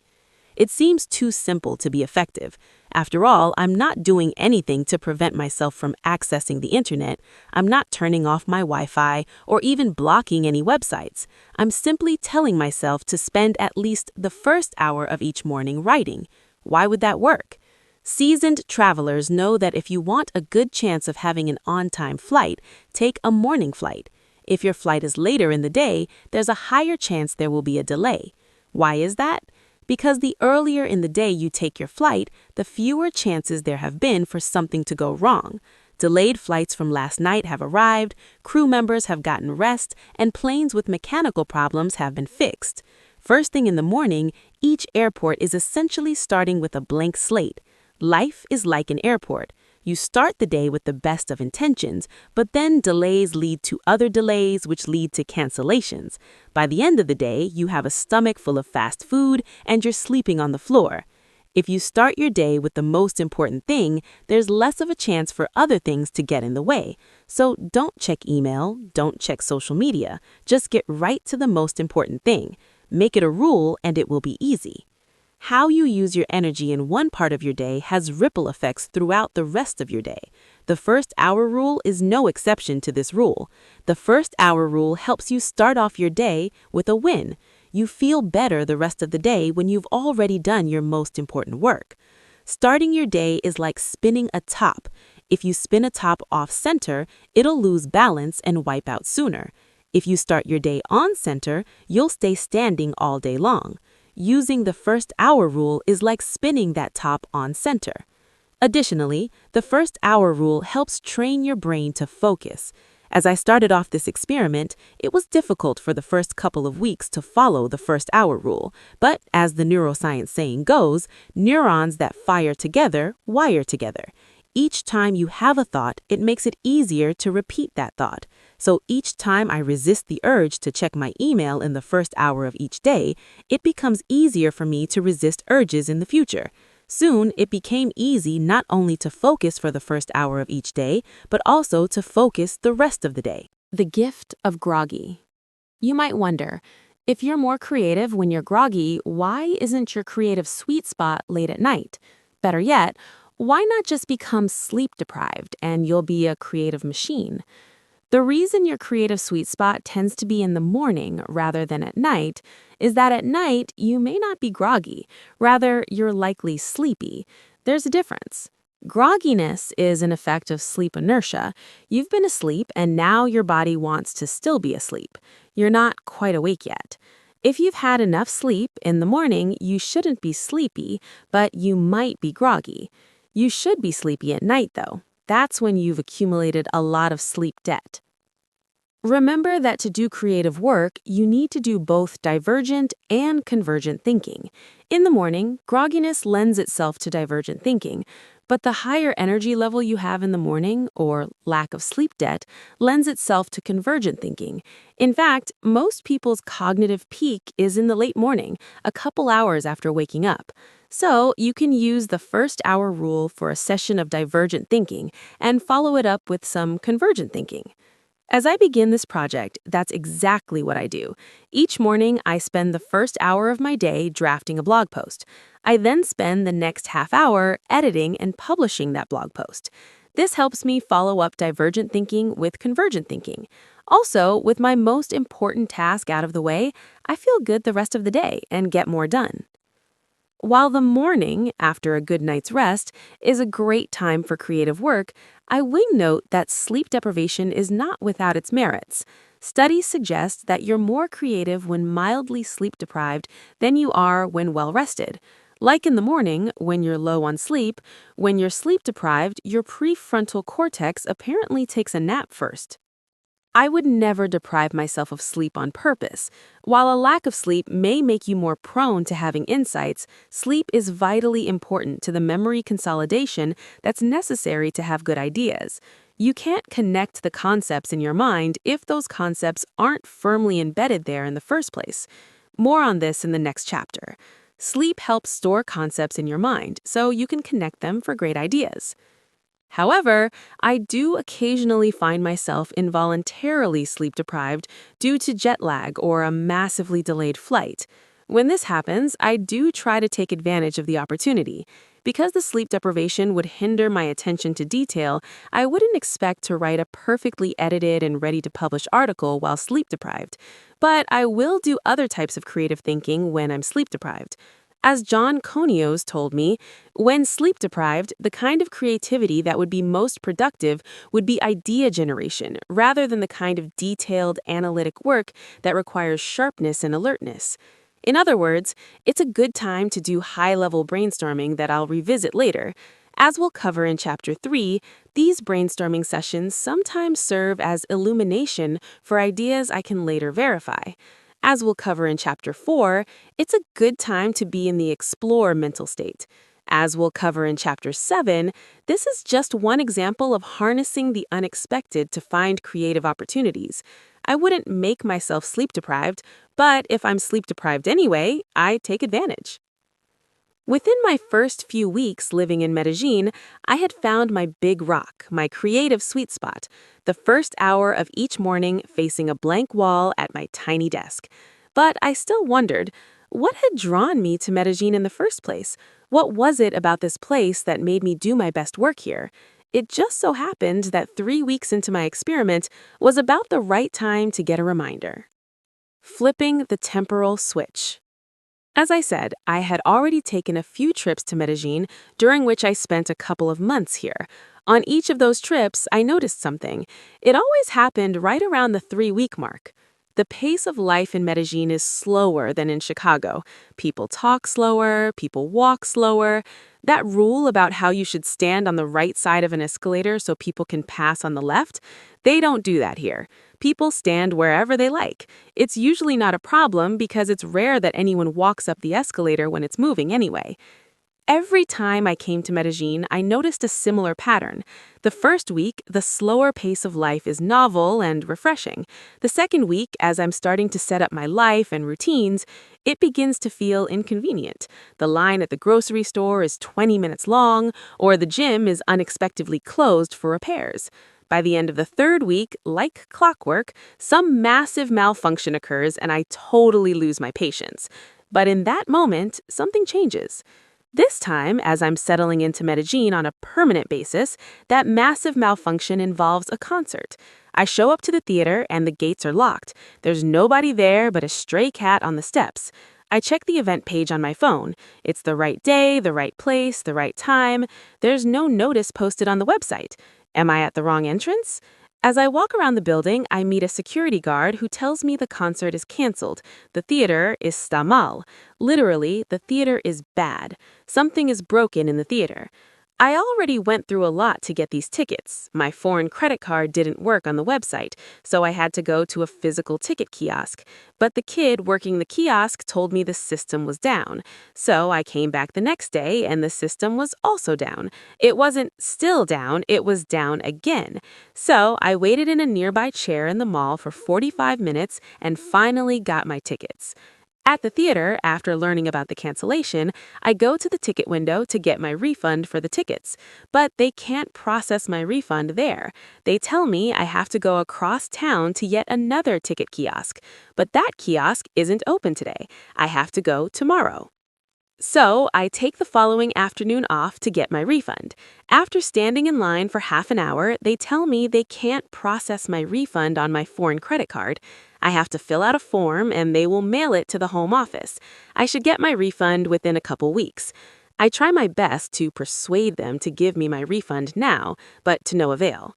It seems too simple to be effective. After all, I'm not doing anything to prevent myself from accessing the internet. I'm not turning off my Wi-Fi or even blocking any websites. I'm simply telling myself to spend at least the first hour of each morning writing. Why would that work? Seasoned travelers know that if you want a good chance of having an on-time flight, take a morning flight. If your flight is later in the day, there's a higher chance there will be a delay. Why is that? Because the earlier in the day you take your flight, the fewer chances there have been for something to go wrong. Delayed flights from last night have arrived, crew members have gotten rest, and planes with mechanical problems have been fixed. First thing in the morning, each airport is essentially starting with a blank slate. Life is like an airport. You start the day with the best of intentions, but then delays lead to other delays, which lead to cancellations. By the end of the day, you have a stomach full of fast food and you're sleeping on the floor. If you start your day with the most important thing, there's less of a chance for other things to get in the way. So don't check email, don't check social media. Just get right to the most important thing. Make it a rule and it will be easy. How you use your energy in one part of your day has ripple effects throughout the rest of your day. The first hour rule is no exception to this rule. The first hour rule helps you start off your day with a win. You feel better the rest of the day when you've already done your most important work. Starting your day is like spinning a top. If you spin a top off center, it'll lose balance and wipe out sooner. If you start your day on center, you'll stay standing all day long. Using the first hour rule is like spinning that top on center. Additionally, the first hour rule helps train your brain to focus. As I started off this experiment, it was difficult for the first couple of weeks to follow the first hour rule, but as the neuroscience saying goes, neurons that fire together wire together. Each time you have a thought, it makes it easier to repeat that thought. So each time I resist the urge to check my email in the first hour of each day, it becomes easier for me to resist urges in the future. Soon, it became easy not only to focus for the first hour of each day, but also to focus the rest of the day. The gift of groggy. You might wonder, if you're more creative when you're groggy, why isn't your creative sweet spot late at night? Better yet, why not just become sleep deprived and you'll be a creative machine? The reason your creative sweet spot tends to be in the morning rather than at night is that at night you may not be groggy, rather you're likely sleepy. There's a difference. Grogginess is an effect of sleep inertia. You've been asleep and now your body wants to still be asleep. You're not quite awake yet. If you've had enough sleep in the morning, you shouldn't be sleepy, but you might be groggy. You should be sleepy at night, though. That's when you've accumulated a lot of sleep debt. Remember that to do creative work, you need to do both divergent and convergent thinking. In the morning, grogginess lends itself to divergent thinking, but the higher energy level you have in the morning, or lack of sleep debt, lends itself to convergent thinking. In fact, most people's cognitive peak is in the late morning, a couple hours after waking up. So you can use the first hour rule for a session of divergent thinking and follow it up with some convergent thinking. As I begin this project, that's exactly what I do. Each morning, I spend the first hour of my day drafting a blog post. I then spend the next half hour editing and publishing that blog post. This helps me follow up divergent thinking with convergent thinking. Also, with my most important task out of the way, I feel good the rest of the day and get more done. While the morning, after a good night's rest, is a great time for creative work, I will note that sleep deprivation is not without its merits. Studies suggest that you're more creative when mildly sleep deprived than you are when well rested. Like in the morning, when you're low on sleep, when you're sleep deprived, your prefrontal cortex apparently takes a nap first. I would never deprive myself of sleep on purpose. While a lack of sleep may make you more prone to having insights, sleep is vitally important to the memory consolidation that's necessary to have good ideas. You can't connect the concepts in your mind if those concepts aren't firmly embedded there in the first place. More on this in the next chapter. Sleep helps store concepts in your mind so you can connect them for great ideas. However, I do occasionally find myself involuntarily sleep deprived due to jet lag or a massively delayed flight. When this happens, I do try to take advantage of the opportunity. Because the sleep deprivation would hinder my attention to detail, I wouldn't expect to write a perfectly edited and ready to publish article while sleep deprived. But I will do other types of creative thinking when I'm sleep deprived. As John Conios told me, when sleep deprived, the kind of creativity that would be most productive would be idea generation rather than the kind of detailed analytic work that requires sharpness and alertness. In other words, it's a good time to do high-level brainstorming that I'll revisit later. As we'll cover in Chapter 3, these brainstorming sessions sometimes serve as illumination for ideas I can later verify. As we'll cover in Chapter 4, it's a good time to be in the explore mental state. As we'll cover in Chapter 7, this is just one example of harnessing the unexpected to find creative opportunities. I wouldn't make myself sleep deprived, but if I'm sleep deprived anyway, I take advantage. Within my first few weeks living in Medellin, I had found my big rock, my creative sweet spot, the first hour of each morning facing a blank wall at my tiny desk. But I still wondered, what had drawn me to Medellin in the first place? What was it about this place that made me do my best work here? It just so happened that 3 weeks into my experiment was about the right time to get a reminder. Flipping the temporal switch. As I said, I had already taken a few trips to Medellin, during which I spent a couple of months here. On each of those trips, I noticed something. It always happened right around the 3-week mark. The pace of life in Medellin is slower than in Chicago. People talk slower, people walk slower. That rule about how you should stand on the right side of an escalator so people can pass on the left, they don't do that here. People stand wherever they like. It's usually not a problem because it's rare that anyone walks up the escalator when it's moving anyway. Every time I came to Medellin, I noticed a similar pattern. The first week, the slower pace of life is novel and refreshing. The second week, as I'm starting to set up my life and routines, it begins to feel inconvenient. The line at the grocery store is 20 minutes long, or the gym is unexpectedly closed for repairs. By the end of the third week, like clockwork, some massive malfunction occurs and I totally lose my patience. But in that moment, something changes. This time, as I'm settling into Medellin on a permanent basis, that massive malfunction involves a concert. I show up to the theater and the gates are locked. There's nobody there but a stray cat on the steps. I check the event page on my phone. It's the right day, the right place, the right time. There's no notice posted on the website. Am I at the wrong entrance? As I walk around the building, I meet a security guard who tells me the concert is canceled. The theater is sta mal. Literally, the theater is bad. Something is broken in the theater. I already went through a lot to get these tickets. My foreign credit card didn't work on the website, so I had to go to a physical ticket kiosk. But the kid working the kiosk told me the system was down. So I came back the next day and the system was also down. It wasn't still down, it was down again. So I waited in a nearby chair in the mall for 45 minutes and finally got my tickets. At the theater, after learning about the cancellation, I go to the ticket window to get my refund for the tickets. But they can't process my refund there. They tell me I have to go across town to yet another ticket kiosk. But that kiosk isn't open today. I have to go tomorrow. So I take the following afternoon off to get my refund. After standing in line for half an hour, they tell me they can't process my refund on my foreign credit card. I have to fill out a form and they will mail it to the home office. I should get my refund within a couple weeks. I try my best to persuade them to give me my refund now, but to no avail.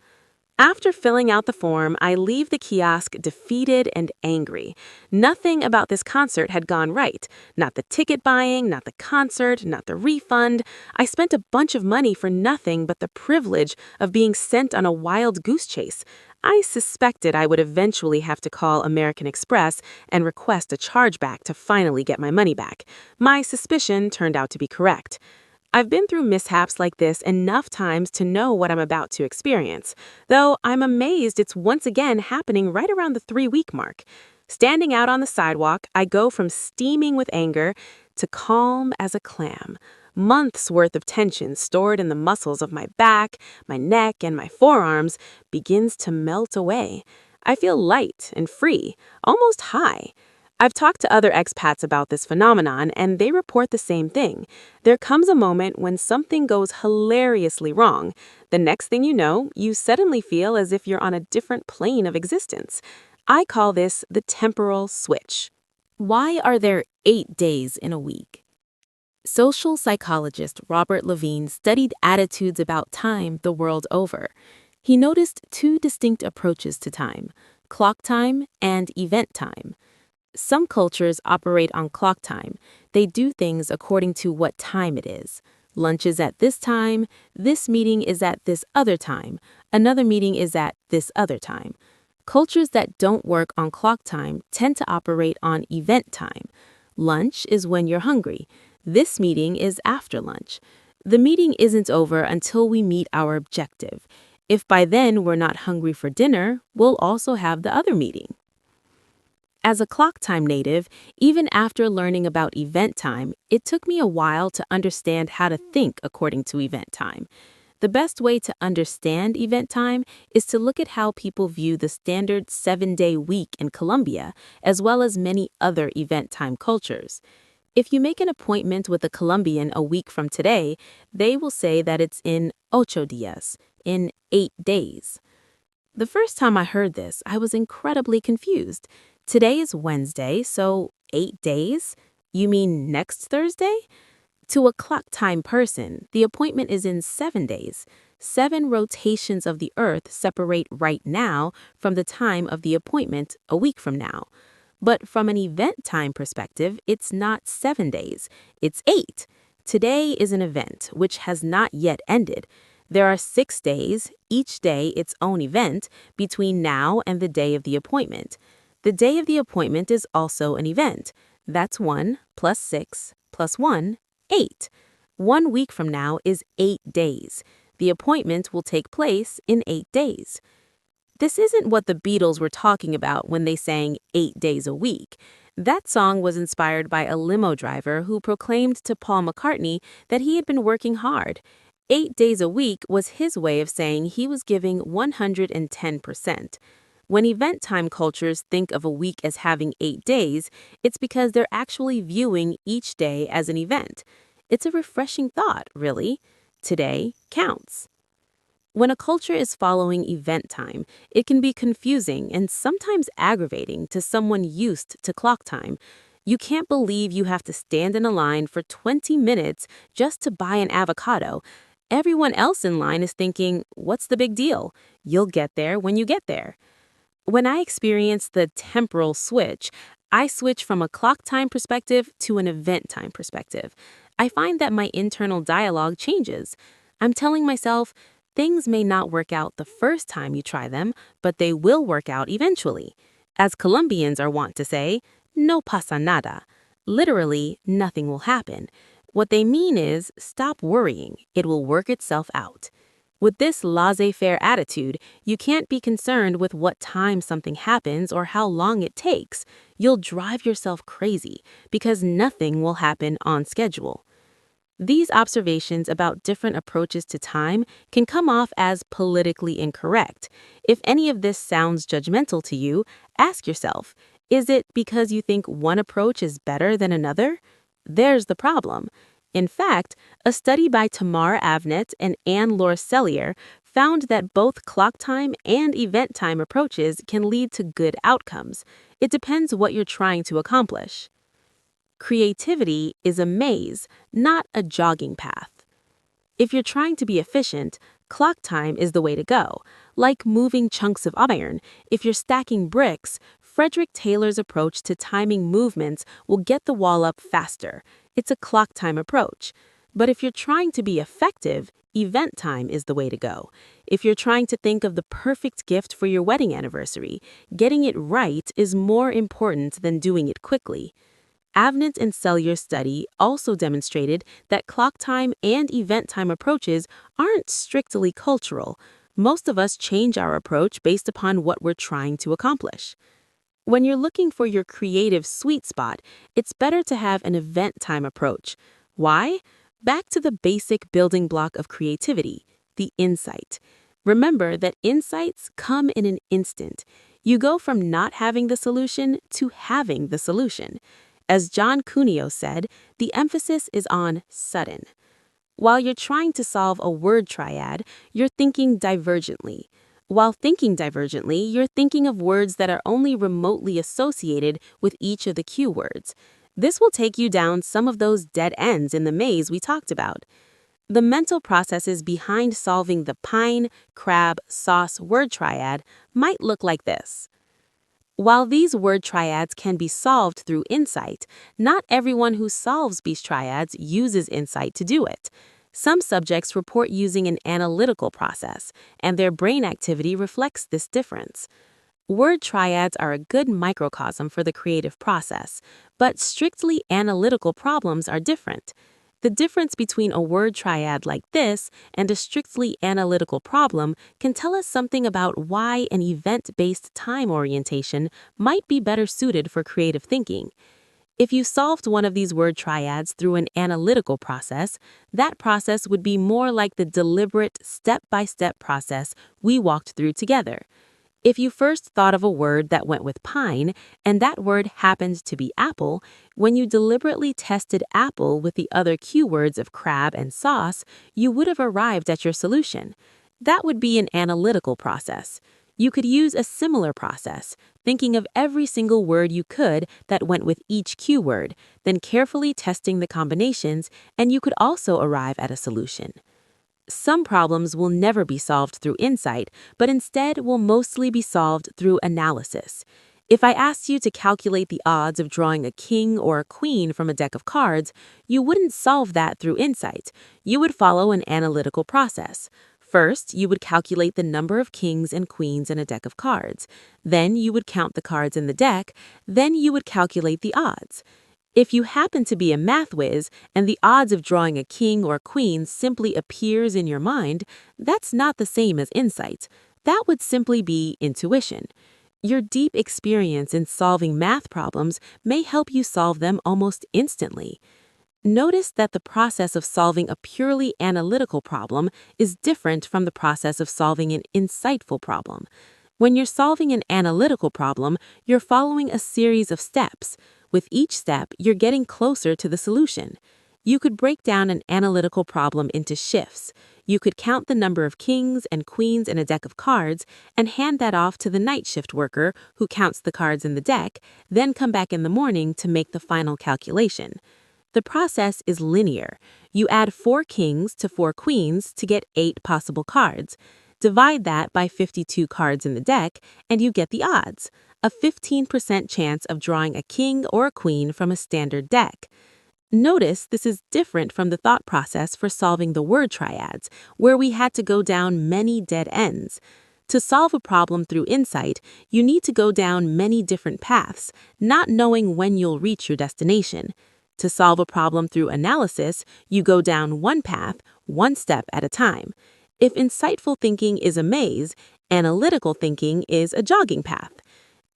After filling out the form, I leave the kiosk defeated and angry. Nothing about this concert had gone right. Not the ticket buying, not the concert, not the refund. I spent a bunch of money for nothing but the privilege of being sent on a wild goose chase. I suspected I would eventually have to call American Express and request a chargeback to finally get my money back. My suspicion turned out to be correct. I've been through mishaps like this enough times to know what I'm about to experience, though I'm amazed it's once again happening right around the 3-week mark. Standing out on the sidewalk, I go from steaming with anger to calm as a clam. Months worth of tension stored in the muscles of my back, my neck, and my forearms begins to melt away. I feel light and free, almost high. I've talked to other expats about this phenomenon, and they report the same thing. There comes a moment when something goes hilariously wrong. The next thing you know, you suddenly feel as if you're on a different plane of existence. I call this the temporal switch. Why are there 8 days in a week? Social psychologist Robert Levine studied attitudes about time the world over. He noticed 2 distinct approaches to time: clock time and event time. Some cultures operate on clock time. They do things according to what time it is. Lunch is at this time, this meeting is at this other time, another meeting is at this other time. Cultures that don't work on clock time tend to operate on event time. Lunch is when you're hungry. This meeting is after lunch. The meeting isn't over until we meet our objective. If by then we're not hungry for dinner, we'll also have the other meeting. As a clock time native, even after learning about event time, it took me a while to understand how to think according to event time. The best way to understand event time is to look at how people view the standard 7-day week in Colombia, as well as many other event time cultures. If you make an appointment with a Colombian a week from today, they will say that it's in 8 días, in 8 days. The first time I heard this, I was incredibly confused. Today is Wednesday, so 8 days? You mean next Thursday? To a clock time person, the appointment is in 7 days. 7 rotations of the Earth separate right now from the time of the appointment a week from now. But from an event time perspective, it's not 7 days, it's 8. Today is an event which has not yet ended. There are 6 days, each day its own event, between now and the day of the appointment. The day of the appointment is also an event. That's 1 plus 6 plus 1, 8. 1 week from now is 8 days. The appointment will take place in 8 days. This isn't what the Beatles were talking about when they sang 8 days a week. That song was inspired by a limo driver who proclaimed to Paul McCartney that he had been working hard. 8 days a week was his way of saying he was giving 110%. When event time cultures think of a week as having 8 days, it's because they're actually viewing each day as an event. It's a refreshing thought, really. Today counts. When a culture is following event time, it can be confusing and sometimes aggravating to someone used to clock time. You can't believe you have to stand in a line for 20 minutes just to buy an avocado. Everyone else in line is thinking, what's the big deal? You'll get there when you get there. When I experience the temporal switch, I switch from a clock time perspective to an event time perspective. I find that my internal dialogue changes. I'm telling myself, things may not work out the first time you try them, but they will work out eventually. As Colombians are wont to say, no pasa nada. Literally, nothing will happen. What they mean is, stop worrying, it will work itself out. With this laissez-faire attitude, you can't be concerned with what time something happens or how long it takes. You'll drive yourself crazy because nothing will happen on schedule. These observations about different approaches to time can come off as politically incorrect. If any of this sounds judgmental to you, ask yourself, is it because you think one approach is better than another? There's the problem. In fact, a study by Tamar Avnet and Anne-Laure Sellier found that both clock time and event time approaches can lead to good outcomes. It depends what you're trying to accomplish. Creativity is a maze, not a jogging path. If you're trying to be efficient, clock time is the way to go. Like moving chunks of iron, if you're stacking bricks, Frederick Taylor's approach to timing movements will get the wall up faster. It's a clock time approach. But if you're trying to be effective, event time is the way to go. If you're trying to think of the perfect gift for your wedding anniversary, getting it right is more important than doing it quickly. Avnet and Sellier's study also demonstrated that clock time and event time approaches aren't strictly cultural. Most of us change our approach based upon what we're trying to accomplish. When you're looking for your creative sweet spot, it's better to have an event time approach. Why? Back to the basic building block of creativity, the insight. Remember that insights come in an instant. You go from not having the solution to having the solution. As John Cuneo said, the emphasis is on sudden. While you're trying to solve a word triad, you're thinking divergently. While thinking divergently, you're thinking of words that are only remotely associated with each of the cue words. This will take you down some of those dead ends in the maze we talked about. The mental processes behind solving the pine, crab, sauce word triad might look like this. While these word triads can be solved through insight, not everyone who solves these triads uses insight to do it. Some subjects report using an analytical process, and their brain activity reflects this difference. Word triads are a good microcosm for the creative process, but strictly analytical problems are different. The difference between a word triad like this and a strictly analytical problem can tell us something about why an event-based time orientation might be better suited for creative thinking. If you solved one of these word triads through an analytical process, that process would be more like the deliberate step-by-step process we walked through together. If you first thought of a word that went with pine, and that word happened to be apple, when you deliberately tested apple with the other cue words of crab and sauce, you would have arrived at your solution. That would be an analytical process. You could use a similar process, thinking of every single word you could that went with each cue word, then carefully testing the combinations, and you could also arrive at a solution. Some problems will never be solved through insight, but instead will mostly be solved through analysis. If I asked you to calculate the odds of drawing a king or a queen from a deck of cards, you wouldn't solve that through insight. You would follow an analytical process. First, you would calculate the number of kings and queens in a deck of cards. Then you would count the cards in the deck. Then you would calculate the odds. If you happen to be a math whiz and the odds of drawing a king or queen simply appears in your mind, that's not the same as insight. That would simply be intuition. Your deep experience in solving math problems may help you solve them almost instantly. Notice that the process of solving a purely analytical problem is different from the process of solving an insightful problem. When you're solving an analytical problem, you're following a series of steps. With each step, you're getting closer to the solution. You could break down an analytical problem into shifts. You could count the number of kings and queens in a deck of cards and hand that off to the night shift worker who counts the cards in the deck, then come back in the morning to make the final calculation. The process is linear. You add 4 kings to 4 queens to get 8 possible cards. Divide that by 52 cards in the deck, and you get the odds, a 15% chance of drawing a king or a queen from a standard deck. Notice this is different from the thought process for solving the word triads, where we had to go down many dead ends. To solve a problem through insight, you need to go down many different paths, not knowing when you'll reach your destination. To solve a problem through analysis, you go down one path, one step at a time. If insightful thinking is a maze, analytical thinking is a jogging path.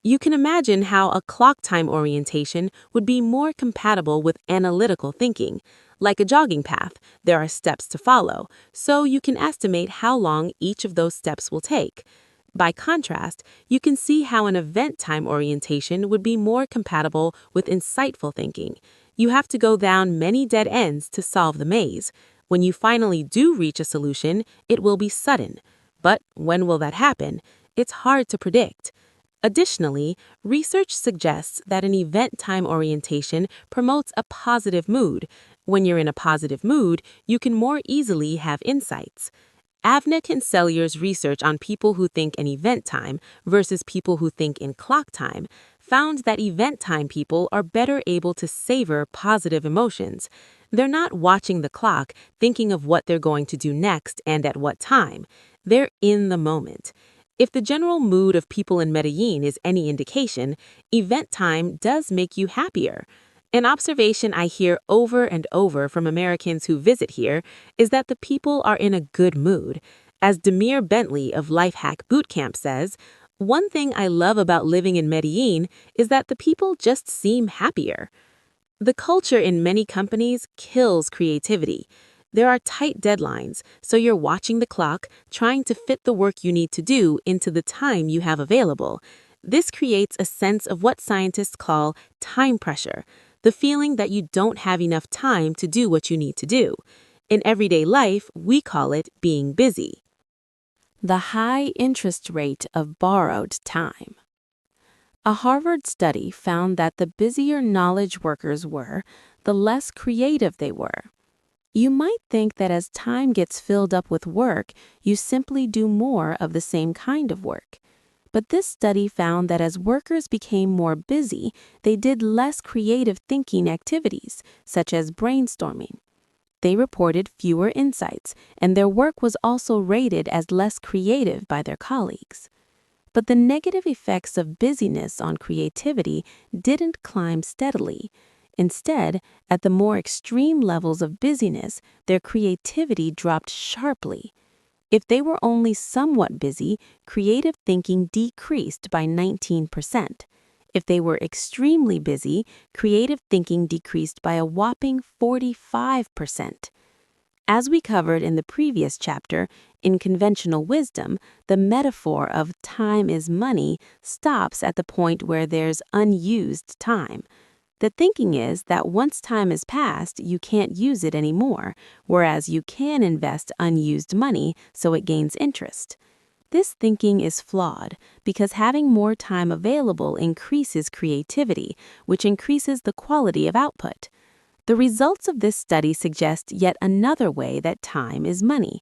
You can imagine how a clock time orientation would be more compatible with analytical thinking. Like a jogging path, there are steps to follow, so you can estimate how long each of those steps will take. By contrast, you can see how an event time orientation would be more compatible with insightful thinking. You have to go down many dead ends to solve the maze. When you finally do reach a solution, it will be sudden. But when will that happen? It's hard to predict. Additionally, research suggests that an event time orientation promotes a positive mood. When you're in a positive mood, you can more easily have insights. Avnik and Sellier's research on people who think in event time versus people who think in clock time found that event time people are better able to savor positive emotions. They're not watching the clock, thinking of what they're going to do next and at what time. They're in the moment. If the general mood of people in Medellin is any indication, event time does make you happier. An observation I hear over and over from Americans who visit here is that the people are in a good mood. As Demir Bentley of Lifehack Bootcamp says, "One thing I love about living in Medellin is that the people just seem happier." The culture in many companies kills creativity. There are tight deadlines, so you're watching the clock, trying to fit the work you need to do into the time you have available. This creates a sense of what scientists call time pressure, the feeling that you don't have enough time to do what you need to do. In everyday life, we call it being busy. The high interest rate of borrowed time. A Harvard study found that the busier knowledge workers were, the less creative they were. You might think that as time gets filled up with work, you simply do more of the same kind of work. But this study found that as workers became more busy, they did less creative thinking activities, such as brainstorming. They reported fewer insights, and their work was also rated as less creative by their colleagues. But the negative effects of busyness on creativity didn't climb steadily. Instead, at the more extreme levels of busyness, their creativity dropped sharply. If they were only somewhat busy, creative thinking decreased by 19%. If they were extremely busy, creative thinking decreased by a whopping 45%. As we covered in the previous chapter, in conventional wisdom, the metaphor of time is money stops at the point where there's unused time. The thinking is that once time is passed, you can't use it anymore, whereas you can invest unused money so it gains interest. This thinking is flawed because having more time available increases creativity, which increases the quality of output. The results of this study suggest yet another way that time is money.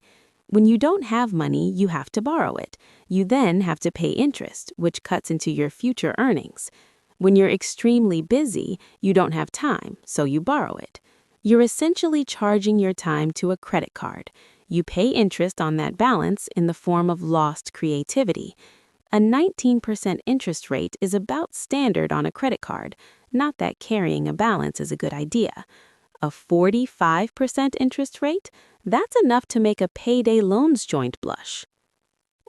When you don't have money, you have to borrow it. You then have to pay interest, which cuts into your future earnings. When you're extremely busy, you don't have time, so you borrow it. You're essentially charging your time to a credit card. You pay interest on that balance in the form of lost creativity. A 19% interest rate is about standard on a credit card, not that carrying a balance is a good idea. A 45% interest rate? That's enough to make a payday loans joint blush.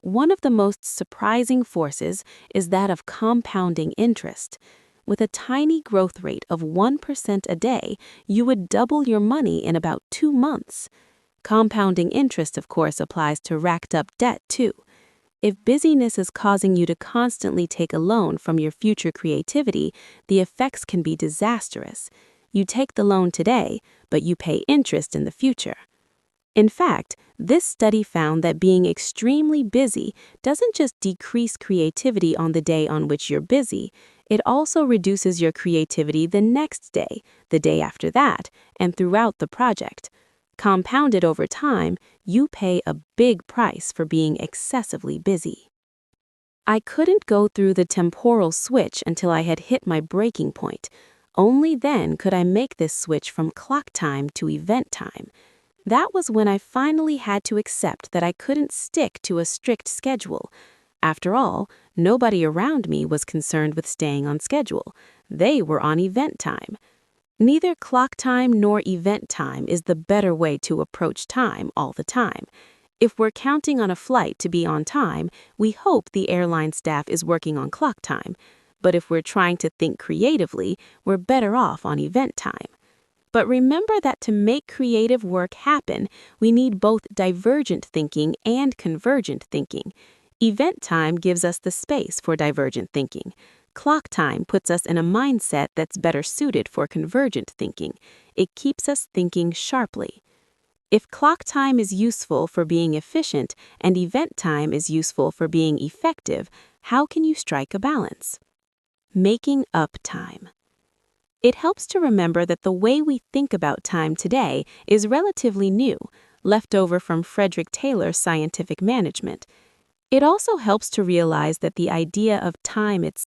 One of the most surprising forces is that of compounding interest. With a tiny growth rate of 1% a day, you would double your money in about 2 months. Compounding interest, of course, applies to racked up debt, too. If busyness is causing you to constantly take a loan from your future creativity, the effects can be disastrous. You take the loan today, but you pay interest in the future. In fact, this study found that being extremely busy doesn't just decrease creativity on the day on which you're busy, it also reduces your creativity the next day, the day after that, and throughout the project. Compounded over time, you pay a big price for being excessively busy. I couldn't go through the temporal switch until I had hit my breaking point. Only then could I make this switch from clock time to event time. That was when I finally had to accept that I couldn't stick to a strict schedule. After all, nobody around me was concerned with staying on schedule. They were on event time. Neither clock time nor event time is the better way to approach time all the time. If we're counting on a flight to be on time, we hope the airline staff is working on clock time. But if we're trying to think creatively, we're better off on event time. But remember that to make creative work happen, we need both divergent thinking and convergent thinking. Event time gives us the space for divergent thinking. Clock time puts us in a mindset that's better suited for convergent thinking. It keeps us thinking sharply. If clock time is useful for being efficient and event time is useful for being effective, how can you strike a balance? Making up time. It helps to remember that the way we think about time today is relatively new, left over from Frederick Taylor's scientific management. It also helps to realize that the idea of time itself